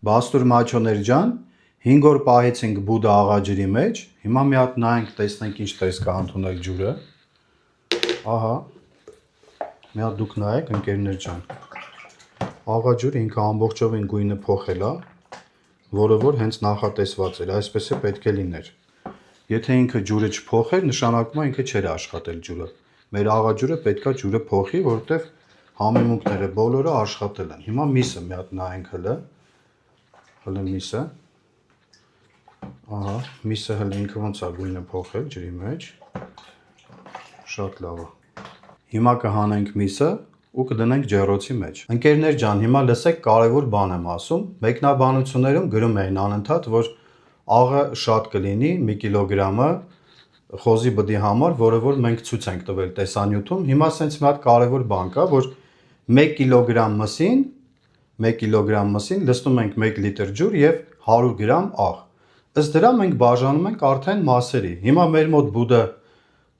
Բաստուր մաչոներ ջան, 5 օր պահեցինք բուդը աղաջրի մեջ, հիմա մի հատ նայենք, տեսնենք ինչ տեսք է ընդունել ջուրը։ Ահա, մի հատ դուք նայեք, ընկերներ ջան։ Աղաջուրը ինքը ամբողջովին գույնը փոխել է, որը որ հենց նախատեսված էր, այսպես է պետք է լիներ։ Եթե ինքը ջուրը չփոխեր, նշանակում է ինքը չէր աշխատել ջուրը։ Մեր աղաջուրը պետքա ջուրը փոխի, որովհետև համեմունքները բոլորը աշխատել են։ Հիմա միսը մի հատ նայենք հələ միսը։ Ահա, միսը հələ ինքը ոնց է գույնը փոխել ջրի մեջ։ Շատ լավ է։ Հիմա կհանենք միսը ու կդնենք ջեռոցի մեջ։ Ընկերներ ջան, հիմա լսեք կարևոր բան եմ ասում։ Մեկնաբանություններում գրում էին անընդհատ, որ աղը շատ կլինի 1 կիլոգրամը խոզի բդի համար, որը որ մենք ցույց ենք տվել տեսանյութում։ Հիմա սենց մի հատ կարևոր բան կա, որ 1 կիլոգրամ մսին լցնում ենք 1 լիտր ջուր եւ 100 գրամ աղ։ Ըստ դրա մենք բաժանում ենք արդեն մասերի։ Հիմա մեր մոտ բուդը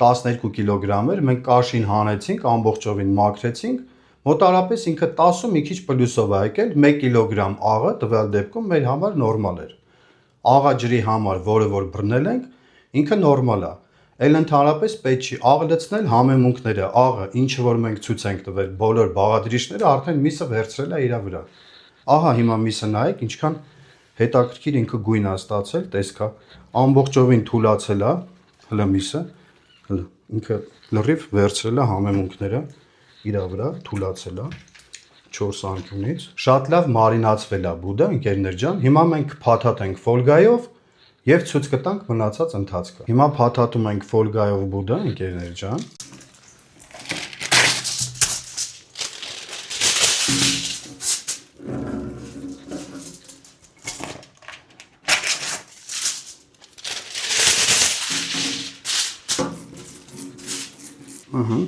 12 կիլոգրամ էր, մենք կաշին հանեցինք, ամբողջովին մաքրեցինք, մոտարապես ինքը 10-ու մի քիչ պլյուսով է եկել, 1 կիլոգրամ աղը տվյալ դեպքում մեր համար նորմալ էր։ Աղաջրի համար, որը որ բռնել ենք, ինքը նորմալ է։ Էլ ընդհանրապես պետք չի աղ լցնել համեմունքները, աղը, ինչը որ մենք ցույց ենք տվել, բոլոր բաղադրիչները արդեն միսը վերցրել է իր վրա։ Ահա հիմա միսը նայեք, ինչքան հետաքրքիր ինքը գույն է ստացել, տեսքա, ամբողջովին թուլացել է, հələ միսը, հələ ինքը լրիվ վերցրել է համեմունքները իր վրա, թուլացել է 4 անկյունից։ Շատ լավ մարինացվել է բուդը, ընկերներ ջան։ Հիմա մենք փաթաթենք ֆոլգայով եւ ցույց կտանք մնացած ընթացքը։ Հիմա փաթաթում ենք ֆոլգայով բուդը, ընկերներ ջան։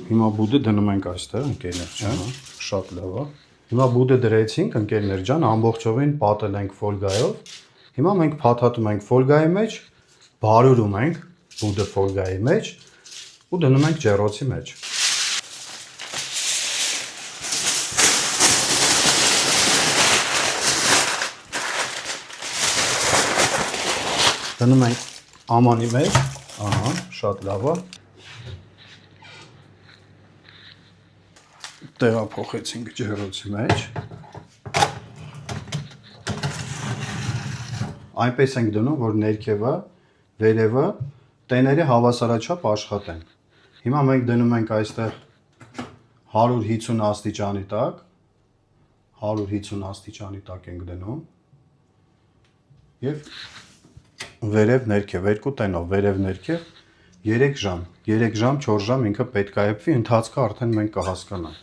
Հիմա բուդը դնում ենք այստեղ, ընկերներ ջան, շատ լավ է։ Հիմա բուդը դրեցինք, ընկերներ ջան, ամբողջովին պատել ենք ֆոլգայով։ Հիմա մենք փաթաթում ենք ֆոլգայի մեջ, բարուրում ենք բուդը ֆոլգայի մեջ ու դնում ենք ջեռոցի մեջ։ Դնում ենք ամանի մեջ, ահա, շատ լավ է։ Տեղափոխեցինք ջեռոցի մեջ։ Այնպես ենք դնում, որ ներքևը, վերևը տեները հավասարաչափ աշխատեն։ Հիմա մենք դնում ենք այստեղ 150 աստիճանի տակ, 150 աստիճանի տակ ենք դնում եւ վերև ներքև, երկու տենով վերև ներքև 3 ժամ, 4 ժամ ինքը պետք է եփվի, ընթացքը արդեն մենք կհասկանանք։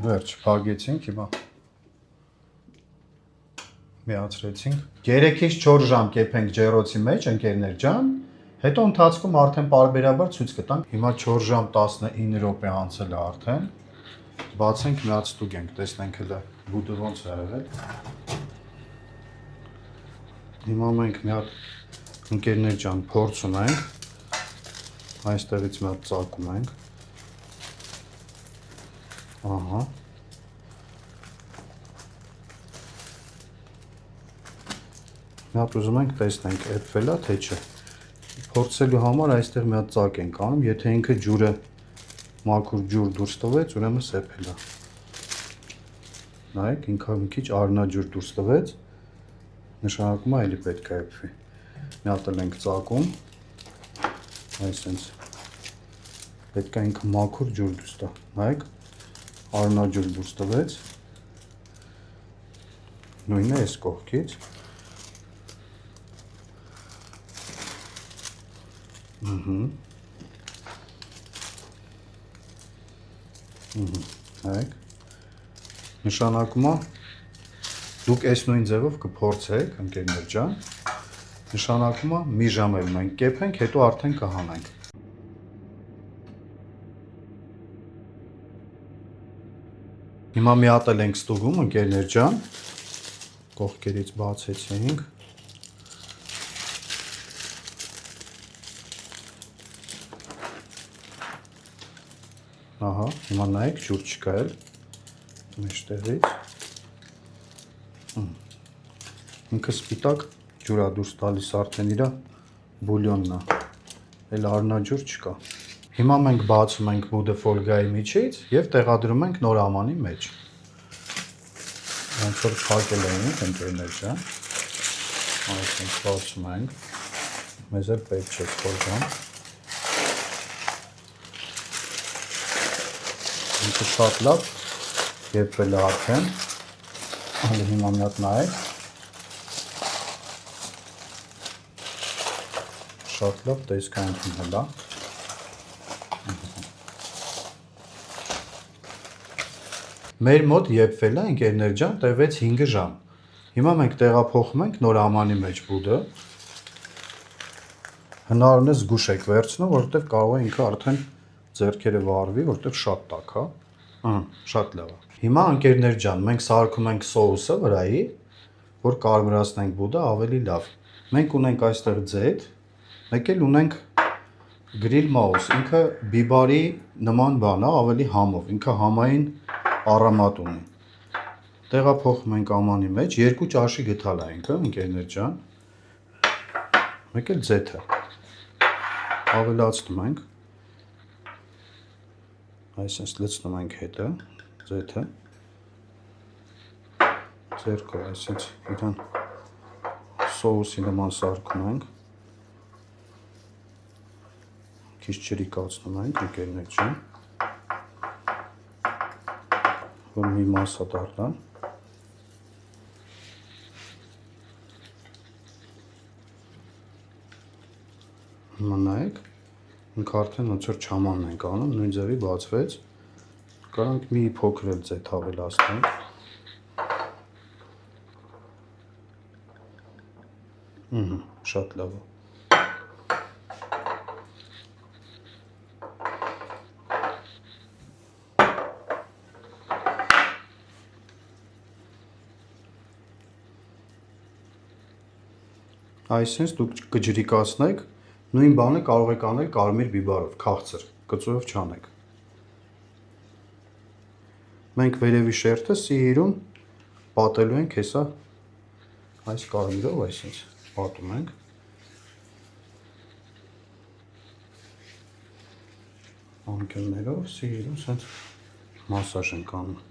Վերջ, փակեցինք, հիմա միացրեցինք։ 3-ից 4 ժամ կեփենք ջեռոցի մեջ, ընկերներ ջան, հետո ընթացքում արդեն պարբերաբար ցույց կտանք։ Հիմա 4 ժամ 19 րոպե անցել է արդեն։ Բացենք, մի հատ ստուգենք, տեսնենք հələ բուդը ոնց է եղել։ Հիմա մենք մի հատ, ընկերներ ջան, փորձում ենք։ Այստեղից մի հատ ծակում ենք։ Ահա։ Մի հատ ուզում ենք տեսնենք, էփվել է թե չէ։ Փորձելու համար այստեղ մի հատ ծակ ենք անում, եթե ինքը ջուրը մաքուր ջուր դուրս տվեց, ուրեմն սեփել է։ Նայեք, ինքը մի քիչ արնաջուր դուրս տվեց, նշանակում է էլի պետք է էփվի։ Մի հատ էլ ենք ծակում, այսպես պետք է ինքը մաքուր ջուր դուրս տա։ Նայեք, արնաջուր դուրս տվեց։ Նույնն է այս կողքից։ Նայեք, նշանակում է դուք այս նույն ձևով կփորձեք, ընկերներ ջան, նշանակում է մի ժամ էլ մենք կեփենք, հետո արդեն կհանենք։ Հիմա մի հատ էլ ենք ստուգում, ընկերներ ջան, կողքերից բացեցինք։ Ահա, հիմա նայեք, ջուր չկա էլ մեջտեղից։ Ինքը սպիտակ ջուր է դուրս տալիս արդեն իր բուլյոնն է, էլ արնաջուր չկա։ Հիմա մենք բացում ենք բուդը ֆոլգայի միջից եւ տեղադրում ենք նոր ամանի մեջ։ Ոնց որ փակել ենք ընկերներ ջան։ Այսինքն բացում ենք։ Մեզ էլ պետք չէ ֆոլգան։ Ինքը շատ լավ եփվել է արդեն։ Հələ հիմա մի հատ նայեք։ Շատ լավ տեսք է ընդունել է։ Մեր մոտ եփվել է ընկերներ ջան տևեց 5 ժամ։ Հիմա մենք տեղափոխում ենք նոր ամանի մեջ բուդը։ Հնարինը զգուշ եք վերցնում, որովհետև կարող է ինքը արդեն ձեռքերը վառվի, որովհետև շատ տաք է։ Շատ լավ է։ Հիմա ընկերներ ջան, մենք սարքում ենք սոուսը վրայի, որ կարմրացնենք բուդը ավելի լավ։ Մենք ունենք այստեղ ձեթ, մեկ էլ ունենք գրիլ մաուս, ինքը բիբարի նման բան է, ավելի համով, ինքը համային առամատ ունի։ Տեղափոխում ենք ամանի մեջ, 2 ճաշի գթալ է ինքը, ընկերներ ջան։ Մեկ էլ ձեթը։ Ավելացնում ենք։ Այսինքն լցնում ենք հետը, ձեթը։ Ձեռքով, այսինքն իրան սոուսի նման սարքում ենք։ Քիչ ջրիկացնում ենք, ընկերներ ջան, որ մի մասա դառնա։ Հիմա նայեք, ինքը արդեն ոնց որ չամանն ենք անում, նույն ձևի բացվեց։ Կարող մի փոքր էլ ձեթ ավելացնենք։ Շատ լավ է։ Այսինքն դուք կջրիկացնեք, նույն բանը կարող եք անել կարմիր բիբարով, քաղցր, կծույով չանեք։ Մենք վերևի շերտը սիրուն պատելու ենք հեսա այս կարմիրով, այսինքն պատում ենք։ Անկյուններով սիրուն սենց մասաժ ենք անում։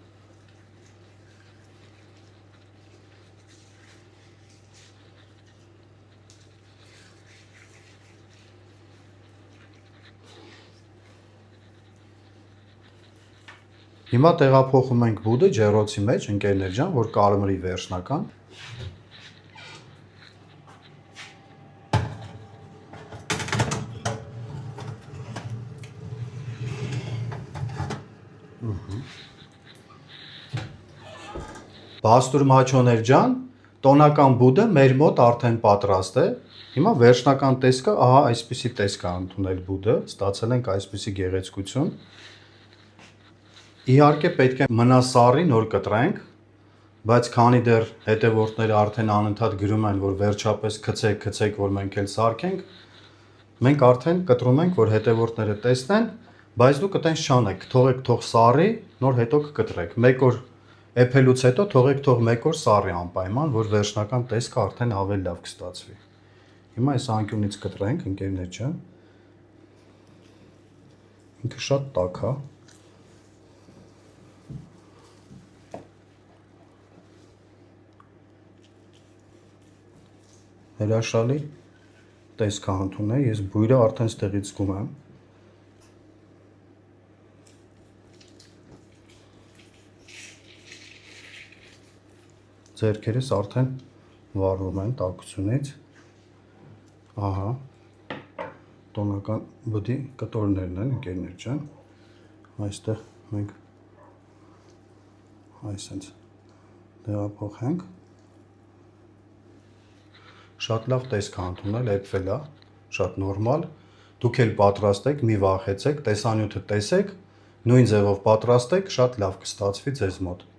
Հիմա տեղափոխում ենք բուդը ջեռոցի մեջ, ընկերներ ջան, որ կարմրի վերջնական։ Բաստուր մաչոներ ջան, տոնական բուդը մեր մոտ արդեն պատրաստ է։ Հիմա վերջնական տեսքը, ահա այսպիսի տեսք է ընդունել բուդը, ստացել ենք այսպիսի գեղեցկություն։ Իհարկե պետք է մնա սառի, նոր կտրենք, բայց քանի դեռ հետևորդները արդեն անընդհատ գրում են, որ վերջապես գցեք, որ մենք էլ սարքենք, մենք արդեն կտրում ենք, որ հետևորդները տեսնեն, բայց դուք այտենց չանեք, թողեք թող սառի, նոր հետո կկտրեք։ Մեկ օր էփելուց հետո թողեք թող մեկ օր սառի անպայման, որ վերջնական տեսքը արդեն ավելի լավ կստացվի։ Հիմա այս անկյունից կտրենք, ընկերներ ջան։ Ինքը շատ տաք է։ Հրաշալի տեսք է ընդունել, ես բույրը արդեն ստեղից զգում եմ։ Ձեռքերս արդեն վառվում են տաքությունից։ Ահա, տոնական բդի կտորներն են, ընկերներ ջան։ Այստեղ մենք այսենց տեղափոխենք։ Շատ լավ տեսք է ընդունել, էփվել է, շատ նորմալ։ Դուք էլ պատրաստեք, մի վախեցեք, տեսանյութը տեսեք, նույն ձևով պատրաստեք, շատ լավ կստացվի ձեզ մոտ։